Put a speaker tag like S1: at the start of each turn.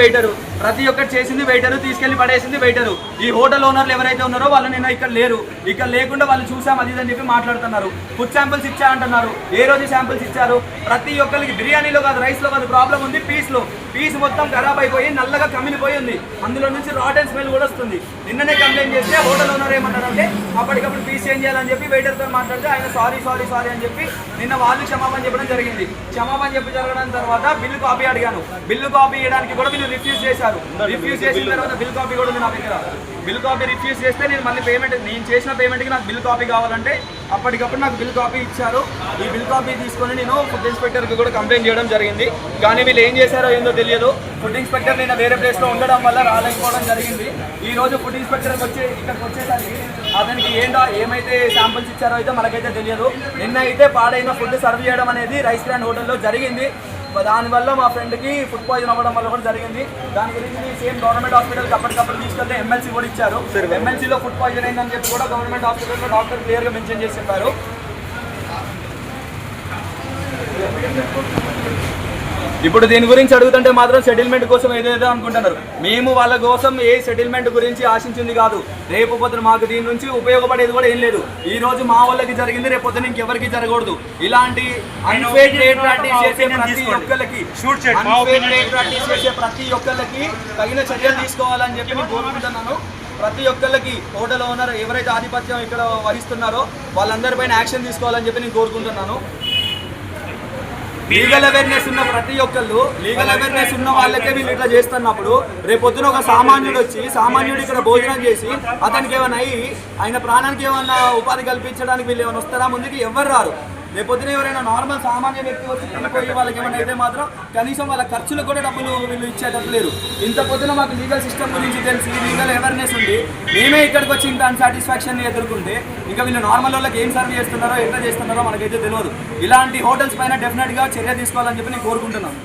S1: Waiter ప్రతి ఒక్కటి చేసింది వెయిటరు, తీసుకెళ్లి పడేసింది వెయిటరు. ఈ హోటల్ ఓనర్లు ఎవరైతే ఉన్నారో వాళ్ళు నిన్న ఇక్కడ లేరు. ఇక్కడ లేకుండా వాళ్ళు చూసాం అది అని చెప్పి మాట్లాడుతున్నారు. ఫుడ్ శాంపిల్స్ ఇచ్చా అంటున్నారు. ఏ రోజు శాంపిల్స్ ఇచ్చారు? ప్రతి ఒక్కరికి బిర్యానీలో కాదు, రైస్లో కాదు ప్రాబ్లం ఉంది, పీస్ మొత్తం ఖరాబ్ అయిపోయి నల్లగా కమిలిపోయి ఉంది. అందులో నుంచి రాటన్ స్మెల్ కూడా వస్తుంది. నిన్ననే కంప్లైంట్ చేస్తే హోటల్ ఓనర్ ఏమన్నారంటే అప్పటికప్పుడు పీస్ చేంజ్ చేయాలని చెప్పి వెయిటర్తో మాట్లాడితే ఆయన సారీ అని చెప్పి నిన్న వాళ్ళు క్షమాపణ చెప్పడం జరిగింది. క్షమాపణ చెప్పి జరగడం తర్వాత బిల్లు కాపీ అడిగాను. బిల్లు కాపీ ఇవ్వడానికి కూడా వీళ్ళు రిఫ్యూజ్ చేశారు. రిఫ్యూజ్ చేసిన తర్వాత బిల్ కాపీ కూడా ఉంది నా దగ్గర. బిల్ కాపీ రిఫ్యూజ్ చేస్తే నేను మళ్ళీ నేను చేసిన పేమెంట్కి నాకు బిల్ కాపీ కావాలంటే అప్పటికప్పుడు నాకు బిల్ కాపీ ఇచ్చారు. ఈ బిల్ కాపీ తీసుకొని నేను ఫుడ్ ఇన్స్పెక్టర్కి కూడా కంప్లైంట్ చేయడం జరిగింది. కానీ వీళ్ళు ఏం చేశారో ఏందో తెలియదు. ఫుడ్ ఇన్స్పెక్టర్ నేను వేరే ప్లేస్లో ఉండడం వల్ల రాలేకపోవడం జరిగింది. ఈ రోజు ఫుడ్ ఇన్స్పెక్టర్ ఇక్కడికి వచ్చేసరికి అతనికి ఏమైతే శాంపిల్స్ ఇచ్చారో అయితే మనకైతే తెలియదు. నిన్న అయితే పాడైన ఫుడ్ సర్వ్ చేయడం అనేది రైస్ గ్రాండ్ హోటల్లో జరిగింది. దానివల్ల మా ఫ్రెండ్కి ఫుడ్ పాయిజన్ అవ్వడం వల్ల కూడా జరిగింది. దాని గురించి సేమ్ గవర్నమెంట్ హాస్పిటల్కి అప్పటికప్పుడు తీసుకెళ్తే ఎమ్మెల్సీ కూడా ఇచ్చారు. ఎమ్మెల్సీలో ఫుడ్ పాయిజన్ అయిందని చెప్పి కూడా గవర్నమెంట్ హాస్పిటల్లో డాక్టర్ క్లియర్గా మెన్షన్ చేసి చెప్పారు. ఇప్పుడు దీని గురించి అడుగుతుంటే మాత్రం సెటిల్మెంట్ కోసం ఏదేదో అనుకుంటున్నారు. మేము వాళ్ళ కోసం ఏ సెటిల్మెంట్ గురించి ఆశించింది కాదు. రేపు పొద్దున మాకు దీని నుంచి ఉపయోగపడేది కూడా ఏం లేదు. ఈ రోజు మా వాళ్ళకి జరిగింది, రేపు పొద్దున ఇంకెవరికి జరగకూడదు. ఇలాంటి అన్ఫేర్ ట్రేడ్ ప్రాక్టీస్ చేసే ప్రతి ఒక్కరికి తగిన చర్యలు తీసుకోవాలని చెప్పి నేను కోరుకుంటున్నాను. ప్రతి ఒక్కరికి హోటల్ ఓనర్ ఎవరైతే ఆధిపత్యం ఇక్కడ వహిస్తున్నారో వాళ్ళందరిపైన యాక్షన్ తీసుకోవాలని చెప్పి నేను కోరుకుంటున్నాను. లీగల్ అవేర్నెస్ ఉన్న ప్రతి ఒక్కళ్ళు, లీగల్ అవేర్నెస్ ఉన్న వాళ్ళకే వీళ్ళు ఇట్లా చేస్తున్నప్పుడు రేపు పొద్దున ఒక సామాన్యుడు ఇక్కడ భోజనం చేసి అతనికి ఏమైనా అయ్యి ఆయన ప్రాణానికి ఏమన్నా ఉపాధి కల్పించడానికి వీళ్ళు ఏమైనా వస్తారా? ముందుకి ఎవరు రారు. రేపొద్దున ఎవరైనా నార్మల్ సామాన్య వ్యక్తి వచ్చి తినిపోయి వాళ్ళకి ఏమైనా అయితే మాత్రం కనీసం వాళ్ళ ఖర్చులకు కూడా డబ్బులు వీళ్ళు ఇచ్చేటట్టు లేరు. ఇంత పొద్దున మాకు లీగల్ సిస్టమ్ గురించి తెలిసి లీగల్ అవేర్నెస్ ఉంది, మేమే ఇక్కడికి వచ్చి ఇంత అన్సాటిస్ఫాక్షన్ని ఎదుర్కొంటే ఇంకా వీళ్ళు నార్మల్ వాళ్ళకి ఏం సర్వ్ చేస్తున్నారో ఎట్లా చేస్తున్నారో మనకైతే తెలియదు. ఇలాంటి హోటల్స్ పైన డెఫినెట్గా చర్య తీసుకోవాలని చెప్పి నేను కోరుకుంటున్నాను.